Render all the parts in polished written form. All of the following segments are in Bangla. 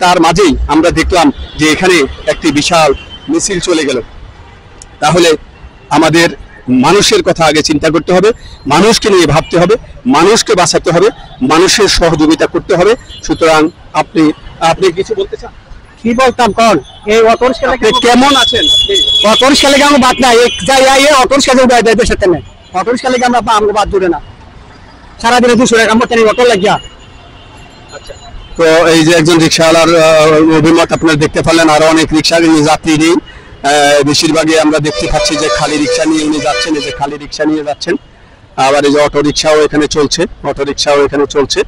তার মাঝেই আমরা দেখলাম যে এখানে একটি বিশাল মিছিল চলে গেল। তাহলে আমাদের মানুষের কথা আগে চিন্তা করতে হবে, মানুষকে নিয়ে ভাবতে হবে, মানুষকে বাঁচাতে হবে, মানুষের সহযোগিতা করতে হবে। সুতরাং আপনি আপনি কিছু বলতে চান? কি বলতাম কোন এই অটোরিক্সা কেমন আছেন? অটোরিক্সা লেগে আমার বাদ না, এক যাই অটোরিক্সা যাই দেশের তেমন অটোরিক্সা লেগে আমরা আমাকে বাদ জুড়ে না, সারাদিনে 200 টাকা আমার তেমনি অটো লাগিয়া। তো এই যে একজন রিক্সাওয়ালার অভিমত আপনারা দেখতে পারলেন, আরো অনেক রিক্সা যাত্রী নেই, বেশিরভাগই আমরা দেখতে পাচ্ছি যে খালি রিক্সা নিয়ে উনি যাচ্ছেন, এই যে খালি রিক্সা নিয়ে যাচ্ছেন। আবার এই যে অটো রিক্সাও এখানে চলছে, অটো রিক্সাও এখানে চলছে,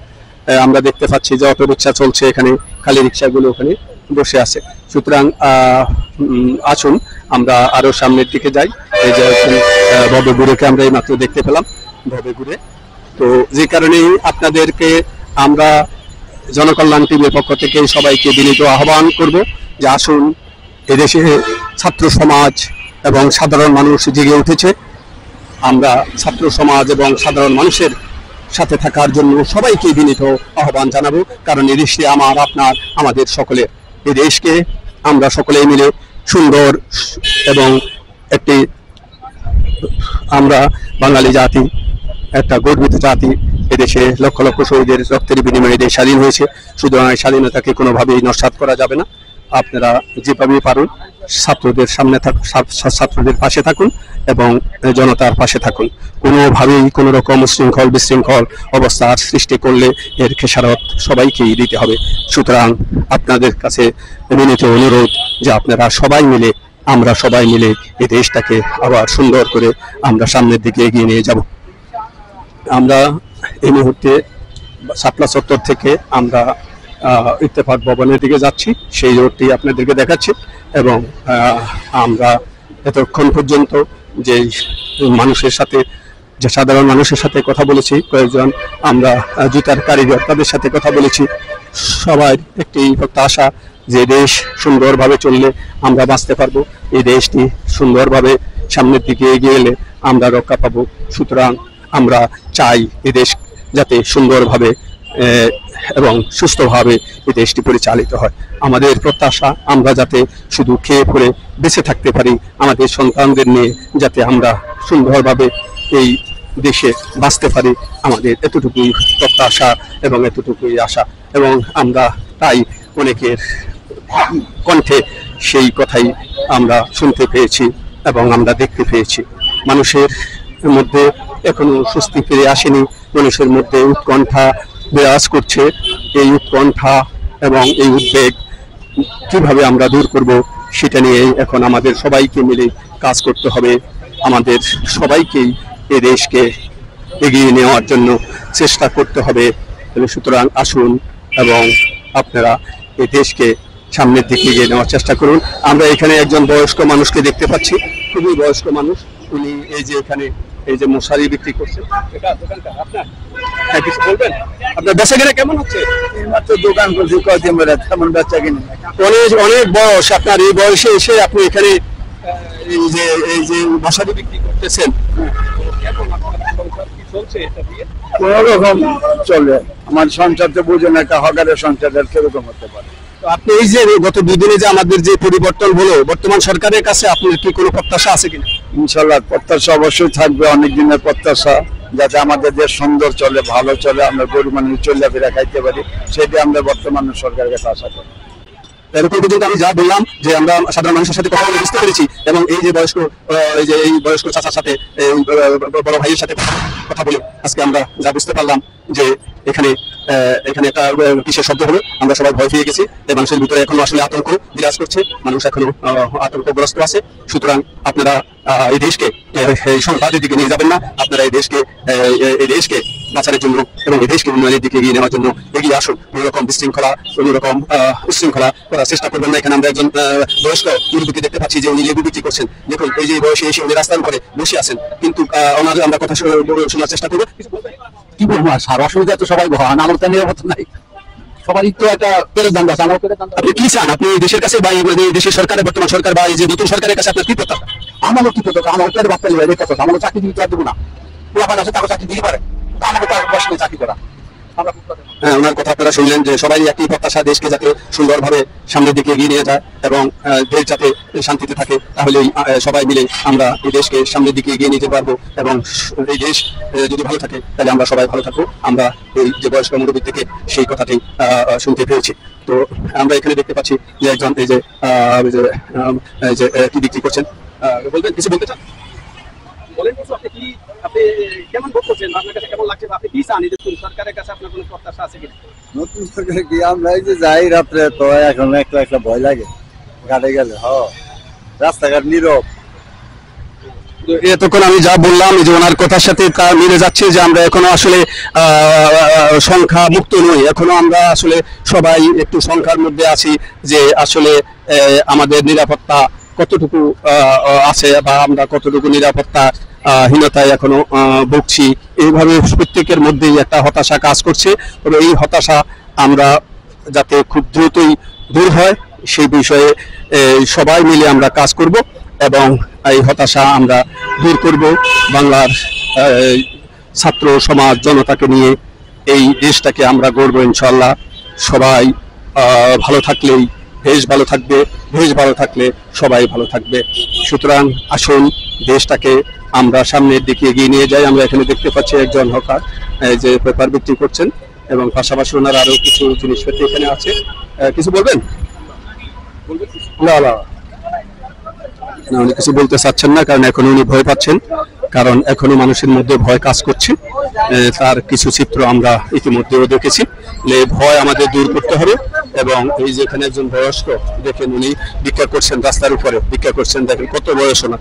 আমরা দেখতে পাচ্ছি যে অটো রিক্সা চলছে, এখানে খালি রিক্সাগুলো ওখানে বসে আছে। সুতরাং আসুন আমরা আরো সামনের দিকে যাই। এই যে ভবেগুড়েকে আমরা এই মাত্র দেখতে পেলাম, ভবেগুড়ে। তো যে কারণেই আপনাদেরকে আমরা জনকল্যাণ টিভির পক্ষ থেকে সবাইকে বিনীত আহ্বান করব যে আসুন, এদেশে ছাত্র সমাজ এবং সাধারণ মানুষ জেগে উঠেছে। আমরা ছাত্র সমাজ এবং সাধারণ মানুষের সাথে থাকার জন্য সবাইকে বিনীত আহ্বান জানাবো, কারণ এই দেশে আমার, আপনার, আমাদের সকলের। এই দেশকে আমরা সকলেই মিলে সুন্দর এবং একটি, আমরা বাঙালি জাতি একটা গর্বিত জাতি। এদেশে লক্ষ লক্ষ শহীদের রক্তের বিনিময়ে দেশ স্বাধীন হয়েছে। সুতরাং স্বাধীনতাকে কোনোভাবেই নস্যাৎ করা যাবে না। আপনারা যেভাবে পারুন ছাত্রদের সামনে থাকুন, ছাত্রদের পাশে থাকুন এবং জনতার পাশে থাকুন। কোনোভাবেই কোনো রকম উশৃঙ্খল বিশৃঙ্খল অবস্থার সৃষ্টি করলে এর খেসারত সবাইকেই দিতে হবে। সুতরাং আপনাদের কাছে বিনীত অনুরোধ যে আপনারা সবাই মিলে, আমরা সবাই মিলে এই দেশটাকে আবার সুন্দর করে আমরা সামনের দিকে এগিয়ে নিয়ে যাব। আমরা এই মুহূর্তে শাপলা চত্বর থেকে আমরা ইত্তেফাক ভবনের দিকে যাচ্ছি, সেই রোডটি আপনাদেরকে দেখাচ্ছি। এবং আমরা এতক্ষণ পর্যন্ত যে মানুষের সাথে, যে সাধারণ মানুষের সাথে কথা বলেছি, কয়েকজন আমরা জুতার কারিগর তাদের সাথে কথা বলেছি। সবার একটি প্রত্যাশা যে দেশ সুন্দরভাবে চললে আমরা বাঁচতে পারবো, এই দেশটি সুন্দরভাবে সামনের দিকে এগিয়ে এলে আমরা রক্ষা পাবো। সুতরাং আমরা চাই এই দেশ যাতে সুন্দরভাবে এবং সুস্থভাবে এই দেশটি পরিচালিত হয়। আমাদের প্রত্যাশা আমরা যাতে শুধু খেয়ে পরে বেঁচে থাকতে পারি, আমাদের সন্তানদের নিয়ে যাতে আমরা সুন্দরভাবে এই দেশে বাঁচতে পারি, আমাদের এতটুকুই প্রত্যাশা এবং এতটুকুই আশা। এবং আমরা তাই অনেকের কণ্ঠে সেই কথাই আমরা শুনতে পেয়েছি এবং আমরা দেখতে পেয়েছি। মানুষের মধ্যে এখনো স্বস্তি ফিরে আসেনি, মানুষের মধ্যে উৎকণ্ঠা বিরাজ করছে। এই উৎকণ্ঠা এবং এই উদ্বেগ কিভাবে আমরা দূর করব সেটা নিয়ে এখন আমাদের সবাইকে মিলে কাজ করতে হবে। আমাদের সবাইকেই এই দেশকে এগিয়ে নেওয়ার জন্য চেষ্টা করতে হবে। সুতরাং আসুন এবং আপনারা এই দেশকে সামনের দিকে এগিয়ে নেওয়ার চেষ্টা করুন। আমরা এখানে একজন বয়স্ক মানুষকে দেখতে পাচ্ছি, খুবই বয়স্ক মানুষ। উনি এই যে এখানে এই যে মশারি বিক্রি করছেন, এটা দোকানটা আপনার? হ্যাঁ, কিছু বলবেন? আপনার বেচা কিনা কেমন হচ্ছে? এইমাত্র দোকান করছি, কয়েকদিন ধরে তেমন বেচা কিনা। অনেক বয়স আপনার, এই বয়সে এসে আপনি এখানে এই যে মশারি বিক্রি করতেছেন, কোন রকম চলে। আমার সংসার তো বুঝেন, একটা হকারের সংসার কিরকম হতে পারে। আপনি এই যে গত 2 দিনে যে আমাদের যে পরিবর্তন হলো, বর্তমান সরকারের কাছে আপনার কি কোনো প্রত্যাশা আছে কিনা? ইনশাল্লাহ প্রত্যাশা অবশ্যই থাকবে, অনেক দিনের প্রত্যাশা, যাতে আমাদের দেশ সুন্দর চলে, ভালো চলে, আমরা গরিব মানুষ চলে ফিরে খাইতে পারি, সেটা আমরা বর্তমান সরকারের কাছে আশা করি। এরকম পর্যন্ত আমি যা বললাম যে আমরা সাধারণ মানুষের সাথে কথা বলে বুঝতে পেরেছি, এবং এই যে বয়স্ক চাচার সাথে, বড় ভাইয়ের সাথে কথা বলে আজকে আমরা যা বুঝতে পারলাম যে এখানে একটা কিসের শব্দ হলো, আমরা সবাই ভয় পেয়ে গেছি। এই মানুষের ভিতরে এখনো আসলে আতঙ্ক বিরাজ করছে, মানুষ এখনো আতঙ্কগ্রস্ত আছে। সুতরাং আপনারা এই দেশকে সংঘাতের দিকে নিয়ে যাবেন না, আপনারা এই দেশকে বাঁচানোর জন্য এবং এই দেশকে উন্নয়নের দিকে এগিয়ে নেওয়ার জন্য এগিয়ে আসুন। কোন রকম বিশৃঙ্খলা, কোন রকম উশৃঙ্খলা করার চেষ্টা করবেন না। এখানে আমরা একজন বয়স্ক মুরব্বীকে দেখতে পাচ্ছি যে উনি লেবু বিক্রি করছেন। দেখুন, এই যে বয়সে এসে উনি রাস্তার উপরে বসে আছেন, কিন্তু ওনার আমরা কথা শোনার চেষ্টা করবো। কি বলবো, আর অসুবিধা তো সবাই ভয়, আমার তো নিরাপত্তা নাই, সবারই তো একটা পেরের দাম আছে। আমার আপনি কি চান? আপনি দেশের কাছে বা দেশের সরকারের, বর্তমান সরকার বা এই যে নতুন সরকারের কাছে আপনার কি প্রত্যাশা? আমারও কি করতে, আমার পেরে বাচ্চা নেবে, কথা আমারও চাকরি দিতে দেবো না, পুরো আছে তাকে চাকরি দিতে পারে, আমাকে তো বসে চাকরি করা আমরা ওনার কথা আপনারা শুনলেন যে সবাই একই প্রত্যাশা, দেশকে যাতে সুন্দরভাবে সামনের দিকে এগিয়ে নিয়ে যায় এবং দেশ যাতে শান্তিতে থাকে, তাহলেই সবাই মিলে আমরা এই দেশকে সামনের দিকে এগিয়ে নিতে পারবো এবং এই দেশ যদি ভালো থাকে তাহলে আমরা সবাই ভালো থাকবো। আমরা এই যে বয়স্ক মুরব্বী থেকে সেই কথাটি শুনতে পেয়েছি। তো আমরা এখানে দেখতে পাচ্ছি যে একজন এই যে কি বিক্রি করছেন, বলবেন কিছু বলতে চান? বলেন কিছু, আপনি কেমন বোধ করছেন, আপনার কাছে কেমন লাগছে, আপনি কি চান? এই যে সরকারের কাছে আপনার কোনো প্রত্যাশা আছে কিনা? নতুন সরকার কি আমরা এই যে যাই রাত্রে, তো এখন একটা ভয় লাগে ঘাটে গেলে। রাস্তাঘাট নীরব। এতক্ষণ আমি যা বললাম এই যে ওনার কথার সাথে তা মিলে যাচ্ছে যে আমরা এখনো আসলে সংখ্যা মুক্ত নই, এখনো আমরা আসলে সবাই একটু সংখ্যার মধ্যে আছি যে আসলে আমাদের নিরাপত্তা কতটুকু আছে বা আমরা কতটুকু নিরাপত্তা হীনতায় এখনো ভুগছি। এইভাবে প্রত্যেকের মধ্যেই একটা হতাশা কাজ করছে। তবে এই হতাশা আমরা যাতে খুব দ্রুতই দূর হয় সেই বিষয়ে সবাই মিলে আমরা কাজ করব এবং এই হতাশা আমরা দূর করব। বাংলার ছাত্র সমাজ জনতাকে নিয়ে এই দেশটাকে আমরা গড়ব ইনশাআল্লাহ। সবাই ভালো থাকলেই দেশ ভালো থাকবে, দেশ ভালো থাকলে সবাই ভালো থাকবে। সুতরাং আসুন দেশটাকে আমরা সামনের দিকে এগিয়ে নিয়ে যাই। আমরা এখানে দেখতে পাচ্ছি একজন হকার যে পেপার বিক্রি করছেন এবং পাশাপাশি ওনার আরো কিছু জিনিসপত্র এখানে আছে। কিছু বলবেন? না না, উনি কিছু বলতে চাচ্ছেন না, কারণ এখন উনি ভয় পাচ্ছেন, কারণ এখনো মানুষের মধ্যে ভয় কাজ করছে। তার কিছু চিত্র আমরা ইতিমধ্যেও দেখেছি। ভয় আমাদের দূর করতে হবে এবং এই যে এখানে একজন বয়স্ক দেখেন উনি ভিক্ষা করছেন, রাস্তার উপরে ভিক্ষা করছেন, দেখেন কত বয়স না।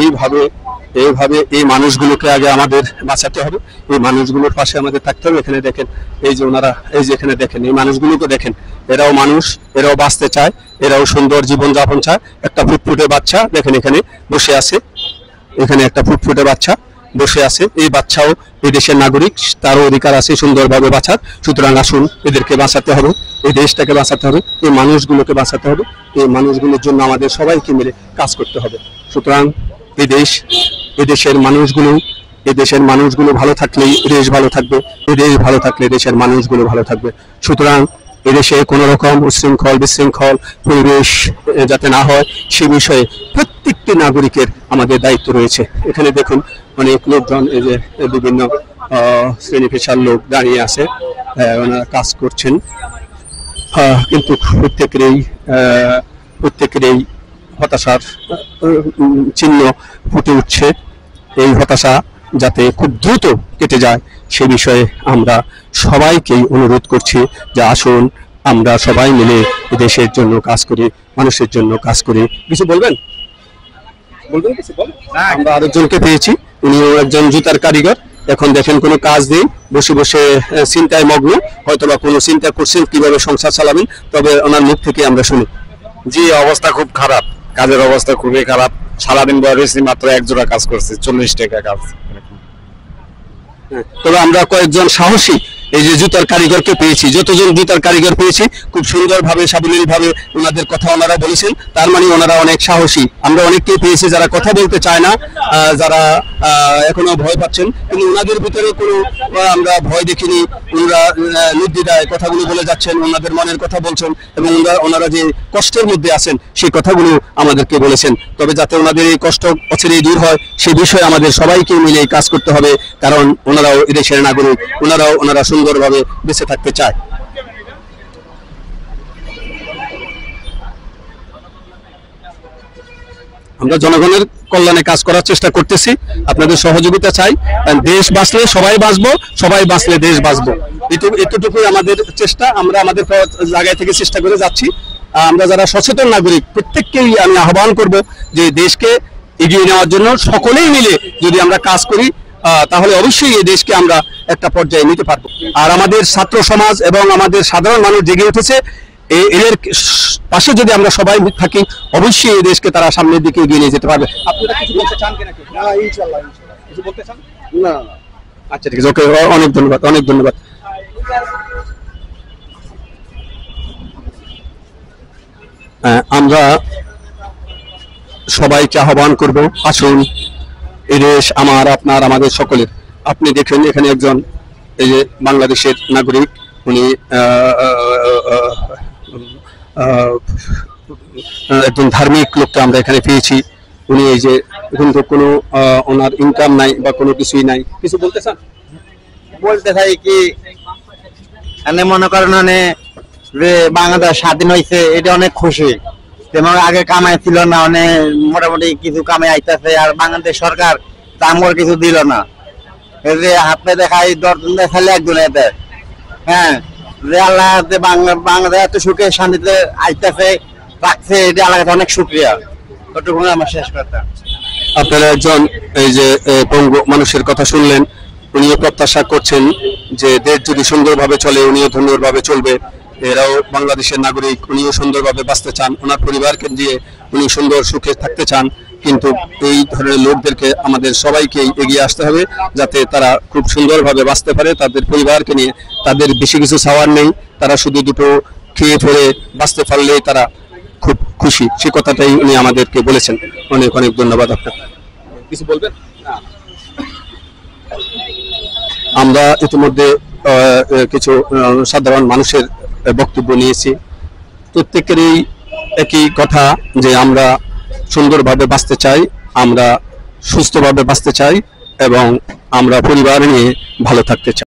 এইভাবে এই মানুষগুলোকে আগে আমাদের বাঁচাতে হবে, এই মানুষগুলোর পাশে আমাদের থাকতে হবে। এখানে দেখেন এই যে ওনারা, এই যে এখানে দেখেন এই মানুষগুলোকে দেখেন, এরাও মানুষ, এরাও বাঁচতে চায়, এরাও সুন্দর জীবনযাপন চায়। একটা ফুটফুটে বাচ্চা দেখেন এখানে বসে আছে, এখানে একটা ফুটফুটে বাচ্চা বসে আছে। এই বাচ্চাও এই দেশের নাগরিক, তারও অধিকার আছে সুন্দরভাবে বাঁচার। সুতরাং আসুন এদেরকে বাঁচাতে হবে, এই দেশটাকে বাঁচাতে হবে, এই মানুষগুলোকে বাঁচাতে হবে। এই মানুষগুলোর জন্য আমাদের সবাইকে মিলে কাজ করতে হবে। সুতরাং এই দেশের মানুষগুলো ভালো থাকলেই দেশ ভালো থাকবে, এই দেশ ভালো থাকলে দেশের মানুষগুলো ভালো থাকবে। সুতরাং এদেশে কোনো রকম উচ্ছৃঙ্খল বিশৃঙ্খল পরিবেশ যাতে না হয় সে বিষয়ে প্রত্যেকটি নাগরিকের আমাদের দায়িত্ব রয়েছে। এখানে দেখুন অনেক লোকজন, এই যে বিভিন্ন শ্রেণী পেশার লোক দাঁড়িয়ে আছে, ওনারা কাজ করছেন, কিন্তু প্রত্যেকেরই হতাশার চিহ্ন ফুটে উঠছে। এই হতাশা যাতে খুব দ্রুত কেটে যায় সে বিষয়ে আমরা সবাইকেই অনুরোধ করছি যে আসুন আমরা সবাই মিলে দেশের জন্য কাজ করি, মানুষের জন্য কাজ করি। কিছু বলবেন? আমরা আরেকজনকে পেয়েছি, উনিও একজন জুতার কারিগর। এখন দেখেন কোনো কাজ নেই, বসে বসে চিন্তায় মগ্ন, হয়তোবা কোনো চিন্তা করছেন কিভাবে সংসার চালাবেন। তবে ওনার মুখ থেকে আমরা শুনি। জি, অবস্থা খুব খারাপ, কাজের অবস্থা খুবই খারাপ। সারাদিন বয়সী মাত্র এক জোড়া কাজ করছে, 40 টাকা কাজ। তবে আমরা কয়েকজন সাহসী এই যে জুতার কারিগরকে পেয়েছি, যতজন জুতার কারিগর পেয়েছি খুব সুন্দরভাবে সাবলীলভাবে ওনাদের কথা ওনারা বলেছেন, তার মানে ওনারা অনেক সাহসী। আমরা অনেককেই পেয়েছি যারা কথা বলতে চায় না, যারা এখনো ভয় পাচ্ছেন, কিন্তু ওনাদের ভিতরে কোনো আমরা ভয় দেখিনি। ওনারা নির্দ্বিধায় কথাগুলো বলে যাচ্ছেন, ওনাদের মনের কথা বলছেন এবং ওনারা যে কষ্টের মধ্যে আছেন সেই কথাগুলো আমাদেরকে বলেছেন। তবে যাতে ওনাদের এই কষ্ট অচিরেই দূর হয় সে বিষয়ে আমাদের সবাইকে মিলে কাজ করতে হবে, কারণ ওনারাও এদেশের নাগরিক, ওনারা সুন্দরভাবে বেঁচে থাকতে চায়। আমরা জনগণের কল্যাণে কাজ করার চেষ্টা করতেছি, আপনাদের সহযোগিতা চাই। দেশ বাঁচলে সবাই বাঁচবো, সবাই বাঁচলে দেশ বাঁচবো, এতটুকুই আমাদের চেষ্টা। আমরা আমাদের জায়গায় থেকে চেষ্টা করে যাচ্ছি। আমরা যারা সচেতন নাগরিক প্রত্যেককেই আমি আহ্বান করব যে দেশকে এগিয়ে নেওয়ার জন্য সকলেই মিলে যদি আমরা কাজ করি তাহলে অবশ্যই এই দেশকে আমরা একটা পর্যায়ে নিতে পারবো। আর আমাদের ছাত্র সমাজ এবং আমাদের সাধারণ মানুষ জেগে উঠেছে, এদের পাশে যদি আমরা সবাই থাকি অবশ্যই এই দেশকে তারা সামনের দিকে এগিয়ে নিয়ে যেতে পারবে। আপনারা কিছু বলতে চান কিনা? না, ইনশাআল্লাহ কিছু বলতে চান? না, আচ্ছা ঠিক আছে, ওকে, অনেক ধন্যবাদ, অনেক ধন্যবাদ। আমরা সবাইকে আহ্বান করব, আসুন এই দেশ আমার, আপনার, আমাদের সকলের। আপনি দেখেন এখানে একজন এই যে বাংলাদেশের নাগরিক, উনি একজন ধার্মিক লোককে আমরা এখানে পেয়েছি। উনি এই যে কিন্তু কোনো ওনার ইনকাম নাই বা কোনো কিছুই নাই, কিছু বলতে চান? বলতে চাই কি, এনে মনে করেন মানে যে বাংলাদেশ স্বাধীন হয়েছে এটা অনেক খুশি। তেমন আগে কামাই ছিল না, অনেক মোটামুটি কিছু কামাই আইতেছে, আর বাংলাদেশ সরকার তামর কিছু দিল না। এই যে হাতে দেখাই দর্জন দেখালে একজনে দেয়। হ্যাঁ, যে আল্লাহ যে বাংলাদেশ এত সুখে শান্তিতে আইতেছে রাখছে, এটা আল্লাহ অনেক শুক্রিয়া। ওটুকু আমার শেষ কথা। আপনারা একজন এই যে পঙ্গু মানুষের কথা শুনলেন, উনিও প্রত্যাশা করছেন যে দেশ যদি সুন্দরভাবে চলে উনিও সুন্দরভাবে চলবে। এরাও বাংলাদেশের নাগরিক, উনিও সুন্দরভাবে বাঁচতে চান, ওনার পরিবারকে দিয়ে উনি সুন্দর সুখে থাকতে চান। কিন্তু এই ধরনের লোকদেরকে আমাদের সবাইকেই এগিয়ে আসতে হবে, যাতে তারা খুব সুন্দরভাবে বাঁচতে পারে তাদের পরিবারকে নিয়ে। তাদের বেশি কিছু চাওয়ার নেই, তারা শুধু দুটো খেয়ে পরে বাঁচতে পারলেই তারা খুব খুশি। সে কথাটাই উনি আমাদেরকে বলেছেন। অনেক অনেক ধন্যবাদ। আপনার কিছু বলবেন? আমরা ইতিমধ্যে কিছু সাধারণ মানুষের বক্তব্য নিয়েছি। প্রত্যেকেরই একই কথা যে আমরা সুন্দরভাবে বাঁচতে চাই, আমরা সুস্থভাবে বাঁচতে চাই এবং আমরা পরিবার নিয়ে ভালো থাকতে চাই।